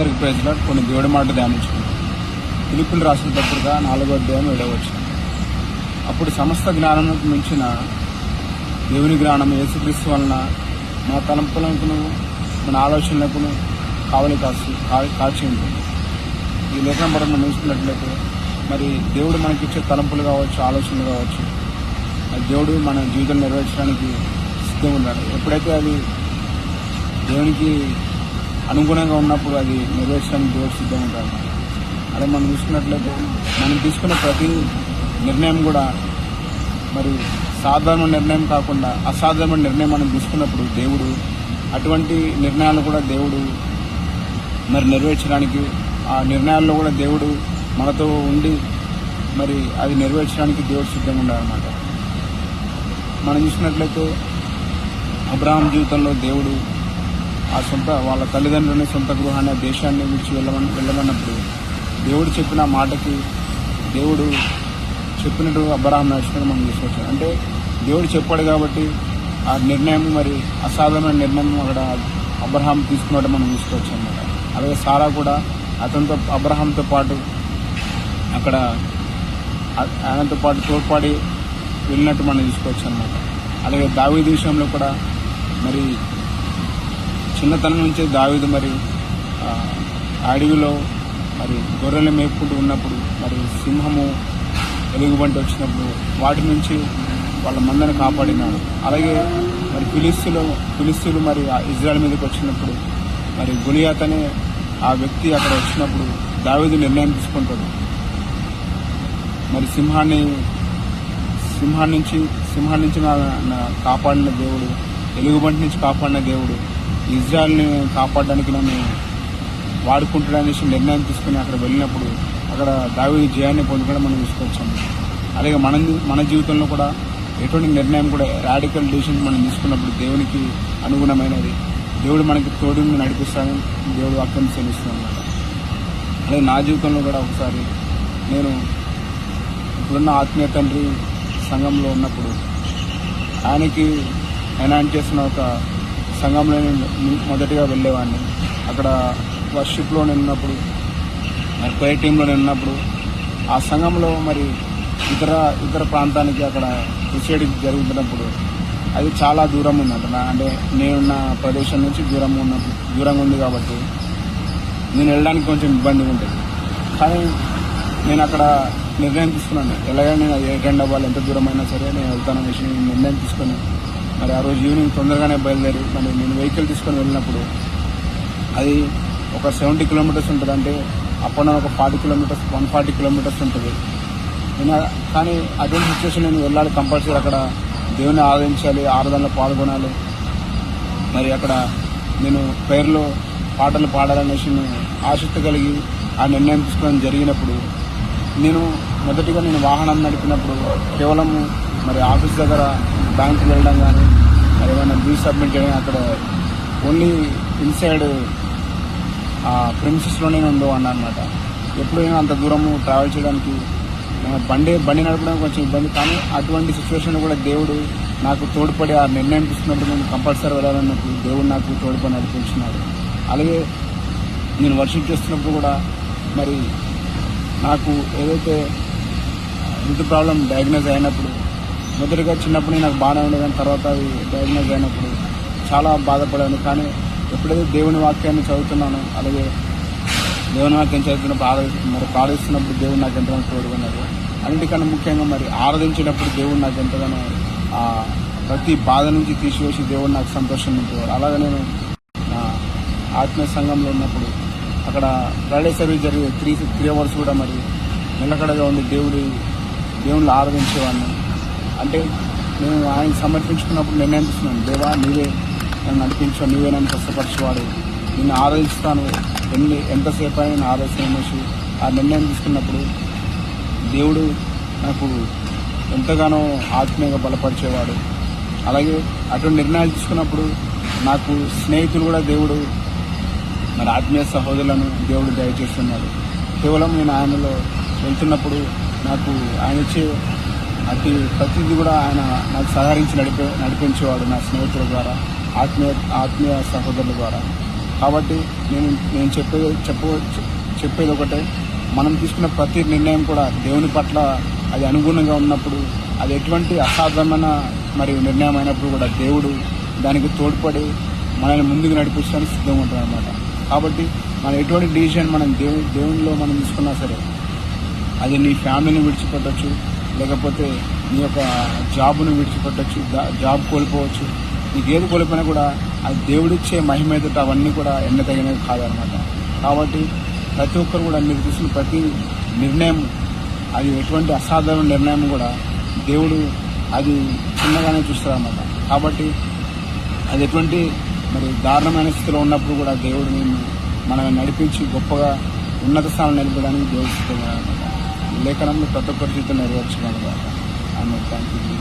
అందరికి ప్రైజ్లో కొన్ని దేవుడి మాట ధ్యానించుకుంటాం. ఫిలిప్పీలు రాసిన పత్రిక 4వ అధ్యాయం 7వ వచనం. అప్పుడు సమస్త జ్ఞానములకు మించిన దేవుని జ్ఞానం యేసుక్రీస్తు వలన మన తలంపులకు మన ఆలోచనలకు కాచి ఉంటుంది. ఈ లేఖనం పరంగా నేర్చుకున్నట్లయితే మరి దేవుడు మనకిచ్చే తలంపులు కావచ్చు, ఆలోచనలు కావచ్చు, దేవుడు మన జీవితం నెరవేర్చడానికి సిద్ధంగా ఉన్నాడు. ఎప్పుడైతే అది దేవునికి అనుగుణంగా ఉన్నప్పుడు అది నెరవేర్చడానికి దేవుడు సిద్ధంగా ఉంటాడు. అదే మనం చూసుకున్నట్లయితే మనం తీసుకునే ప్రతి నిర్ణయం కూడా మరి సాధారణ నిర్ణయం కాకుండా అసాధారణ నిర్ణయం మనం తీసుకున్నప్పుడు దేవుడు అటువంటి నిర్ణయాలు కూడా దేవుడు మరి నెరవేర్చడానికి, ఆ నిర్ణయాల్లో కూడా దేవుడు మనతో ఉండి మరి అది నెరవేర్చడానికి దేవుడు సిద్ధంగా ఉండాలన్నమాట. మనం చూసినట్లయితే అబ్రహాం జీవితంలో దేవుడు వాళ్ళ తల్లిదండ్రులని సొంత గృహాన్ని దేశాన్ని విడిచి వెళ్ళమన్నప్పుడు దేవుడు చెప్పిన మాటకి దేవుడు చెప్పినట్టు అబ్రహాం నడిచినట్టు మనం తీసుకోవచ్చు. అంటే దేవుడు చెప్పాడు కాబట్టి ఆ నిర్ణయం మరి అసాధారణ నిర్ణయం అక్కడ అబ్రహాం తీసుకున్నట్టు మనం తీసుకోవచ్చు అన్నమాట. అలాగే సారా కూడా అబ్రహాంతో పాటు అక్కడ ఆయనతో పాటు తోడ్పడి వెళ్ళినట్టు మనం తీసుకోవచ్చు అన్నమాట. అలాగే దావీదు విషయంలో కూడా మరి చిన్నతనం నుంచే దావీదు మరి అడవిలో మరి గొర్రెలు మేపుకుంటూ ఉన్నప్పుడు మరి సింహము ఎలుగుబంటి వచ్చినప్పుడు వాటి నుంచి వాళ్ళ మందని కాపాడినాడు. అలాగే మరి ఫిలిస్తీన్లు మరి ఇజ్రాయెల్ మీదకి వచ్చినప్పుడు మరి గొలియాత్ అనే ఆ వ్యక్తి అక్కడ వచ్చినప్పుడు దావీదు నిర్ణయం తీసుకుంటాడు. మరి సింహాన్ని నుంచి కాపాడిన దేవుడు, ఎలుగుబంటి నుంచి కాపాడిన దేవుడు ఇజ్రాయెల్ని కాపాడడానికి నన్ను వాడుకుంటాడనేసి నిర్ణయం తీసుకుని అక్కడ వెళ్ళినప్పుడు అక్కడ దావీదు జయాన్ని పొందుకోవడం మనం తీసుకొచ్చాము. అలాగే మన జీవితంలో కూడా ఎటువంటి నిర్ణయం కూడా రాడికల్ డెసిషన్ మనం తీసుకున్నప్పుడు దేవునికి అనుగుణమైనది, దేవుడు మనకి తోడు నడిపిస్తాడని దేవుడు వాక్యం చెల్లిస్తాడు అన్నమాట. అలాగే నా జీవితంలో కూడా ఒకసారి నేను ఇప్పుడున్న ఆత్మీయ తండ్రి సంఘంలో ఉన్నప్పుడు ఆయన చేసిన ఒక సంఘంలో నేను మొదటిగా వెళ్ళేవాడిని. అక్కడ వర్షిప్లో నేను ఉన్నప్పుడు, మరి ప్రేయర్ టీంలో నేను ఉన్నప్పుడు ఆ సంఘంలో మరి ఇతర ప్రాంతానికి అక్కడ క్రిసేడ్ జరుగుతున్నప్పుడు అది చాలా దూరం ఉందంట. అంటే నేనున్న ప్రదేశం నుంచి దూరంగా ఉంది కాబట్టి నేను వెళ్ళడానికి కొంచెం ఇబ్బందిగా ఉంటుంది. కానీ నేను అక్కడ నిర్ణయం తీసుకున్నాను, ఎలాగైనా నేను అటెండ్ అవ్వాలి, ఎంత దూరం అయినా సరే నేను వెళ్తాననేసి నేను నిర్ణయం తీసుకొని మరి ఆ రోజు ఈవినింగ్ తొందరగానే బయలుదేరి మరి నేను వెహికల్ తీసుకొని వెళ్ళినప్పుడు అది ఒక 70 కిలోమీటర్స్ ఉంటుంది. అంటే అప్పుడు ఒక 140 కిలోమీటర్స్ ఉంటుంది. కానీ అటువంటి సిచ్యువేషన్ నేను వెళ్ళాలి కంపల్సరీ, అక్కడ దేవుని ఆరాధించాలి, ఆరాధనలో పాల్గొనాలి, మరి అక్కడ నేను పేర్లో పాటలు పాడాలనేసి ఆసక్తి కలిగి ఆ నిర్ణయం తీసుకోవడం జరిగినప్పుడు మొదటిగా నేను వాహనం నడిపినప్పుడు కేవలం మరి ఆఫీస్ దగ్గర బ్యాంకుకి వెళ్ళడం కానీ మరి ఏమైనా బిల్ సబ్మిట్ చేయడం అక్కడ ఓన్లీ ఇన్సైడ్ ప్రిమిసెస్లోనే ఉండేవాడిని అనమాట. ఎప్పుడైనా అంత దూరము ట్రావెల్ చేయడానికి బండి నడపడం కొంచెం ఇబ్బంది. కానీ అటువంటి సిచ్యువేషన్లో కూడా దేవుడు నాకు తోడ్పడి ఆ నిర్ణయం తీసుకున్నప్పుడు నేను కంపల్సరీ వెళ్ళాలన్నప్పుడు దేవుడు నాకు తోడ్పడి నడిపించినాడు. అలాగే నేను వర్షిప్ చేస్తున్నప్పుడు కూడా మరి నాకు ఏదైతే హెల్త్ ప్రాబ్లం డయాగ్నోజ్ అయినప్పుడు మొదటిగా చిన్నప్పుడు నాకు బాగానే ఉండేది, కానీ తర్వాత అది డయాగ్నోజ్ అయినప్పుడు చాలా బాధపడాను. కానీ ఎప్పుడైతే దేవుని వాక్యాన్ని చదువుతున్నానో, అలాగే దేవుని వాక్యం చదువుతున్నప్పుడు మరి ప్రార్థిస్తున్నప్పుడు దేవుడు నాకు ఎంతగానో తోడుకున్నాడు. అన్నిటికన్నా ముఖ్యంగా మరి ఆరాధించినప్పుడు దేవుడు నాకు ఎంతగానో ప్రతి బాధ నుంచి తీసివేసి దేవుడు నాకు సంతోషం నింపేవాడు. అలాగే నేను నా ఆత్మీయ సంఘంలో ఉన్నప్పుడు అక్కడ ఫ్రైడే సర్వీస్ జరిగే 3 అవర్స్ కూడా మరి నిలకడగా ఉండి దేవుళ్ళు ఆరాధించేవాడిని. అంటే నేను ఆయన సమర్పించుకున్నప్పుడు నిర్ణయం తీసుకున్నాను, దేవా నీవే నన్ను నడిపించు, నీవే నన్ను స్వస్థపరిచేవాడు, నిన్ను ఆరాధిస్తాను, ఎంతసేపు అయినా నేను ఆరాధిస్తానేసి ఆ నిర్ణయం తీసుకున్నప్పుడు దేవుడు నాకు ఎంతగానో ఆత్మీయంగా బలపరిచేవాడు. అలాగే అటువంటి నిర్ణయాలు తీసుకున్నప్పుడు నాకు స్నేహితులు కూడా దేవుడు మరి ఆత్మీయ సహోదరులను దేవుడు దయచేస్తున్నాడు. కేవలం నేను ఆయనలో వెళ్తున్నప్పుడు నాకు ఆయన ఇచ్చే ప్రతిదీ కూడా ఆయన నాకు సహకరించి నడిపించేవాడు, నా స్నేహితుల ద్వారా, ఆత్మీయ సహోదరుల ద్వారా. కాబట్టి నేను చెప్పేది ఒకటే, మనం తీసుకున్న ప్రతి నిర్ణయం కూడా దేవుని పట్ల అది అనుగుణంగా ఉన్నప్పుడు, అది ఎటువంటి అసాధ్యమైన మరియు నిర్ణయం అయినప్పుడు కూడా దేవుడు దానికి తోడ్పడి మనల్ని ముందుకు నడిపించడానికి సిద్ధంగా ఉంటాడు అనమాట. కాబట్టి మనం ఎటువంటి డిసిషన్ మనం దేవునిలో మనం తీసుకున్నా సరే, అది నీ ఫ్యామిలీని విడిచిపెట్టచ్చు, లేకపోతే నీ యొక్క జాబ్ను విడిచిపెట్టచ్చు, జాబ్ కోల్పోవచ్చు. నీకు ఏది కోల్పోయినా కూడా అది దేవుడిచ్చే మహిమ ఎదుట అవన్నీ కూడా ఎన్నతగినవి కాదనమాట. కాబట్టి ప్రతి ఒక్కరు కూడా మీరు తీసుకున్న ప్రతి నిర్ణయం, అది ఎటువంటి అసాధారణ నిర్ణయం కూడా దేవుడు అది చిన్నగానే చూస్తారన్నమాట. కాబట్టి అది ఎటువంటి దారుణమైన స్థితిలో ఉన్నప్పుడు కూడా దేవుడు మనల్ని నడిపించి గొప్పగా ఉన్నత స్థానం నిలపడానికి దేవుడు సిద్ధంగా అనమాట. లేఖనంలో ప్రతి ఒక్కరి జీవితం నెరవేర్చగలగా. ఆమె థ్యాంక్ యూ.